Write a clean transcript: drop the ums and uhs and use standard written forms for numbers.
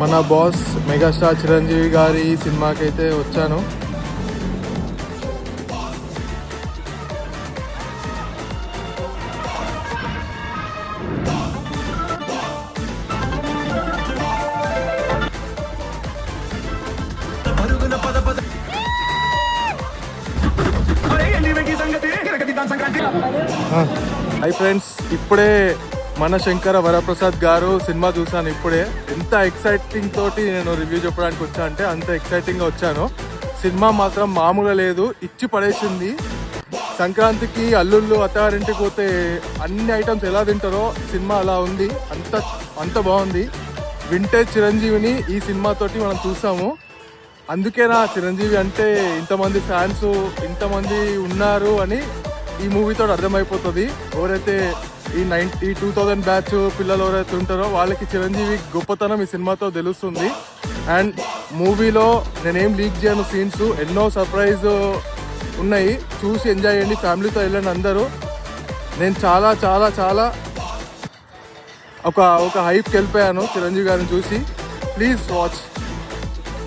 మన boss megastar Chiranjeevi గారి సినిమాకి అయితే వచ్చాను. హై ఫ్రెండ్స్, ఇప్పుడే మన శంకర వరప్రసాద్ గారు సినిమా చూసాను. ఇప్పుడే ఎంత ఎక్సైటింగ్ తోటి నేను రివ్యూ చెప్పడానికి వచ్చా అంటే అంత ఎక్సైటింగ్గా వచ్చాను. సినిమా మాత్రం మామూలుగా లేదు, ఇచ్చి పడేసింది. సంక్రాంతికి అల్లుళ్ళు అత్తారింటికి పోతే అన్ని ఐటమ్స్ ఎలా తింటారో సినిమా అలా ఉంది. అంత బాగుంది. వింటేజ్ చిరంజీవిని ఈ సినిమాతోటి మనం చూసాము. అందుకే నా చిరంజీవి అంటే ఇంతమంది ఫ్యాన్స్ ఇంతమంది ఉన్నారు అని ఈ మూవీతో అర్థమైపోతుంది. ఎవరైతే ఈ 2000 బ్యాచ్ పిల్లలు ఎవరైతే ఉంటారో వాళ్ళకి చిరంజీవి గొప్పతనం ఈ సినిమాతో తెలుస్తుంది. అండ్ మూవీలో నేనేం లీక్ చేయను సీన్స్, ఎన్నో సర్ప్రైజ్ ఉన్నాయి. చూసి ఎంజాయ్ చేయండి, ఫ్యామిలీతో వెళ్ళండి అందరూ. నేను చాలా చాలా చాలా ఒక హైప్కి వెళ్ళిపోయాను చిరంజీవి గారిని చూసి. Please watch.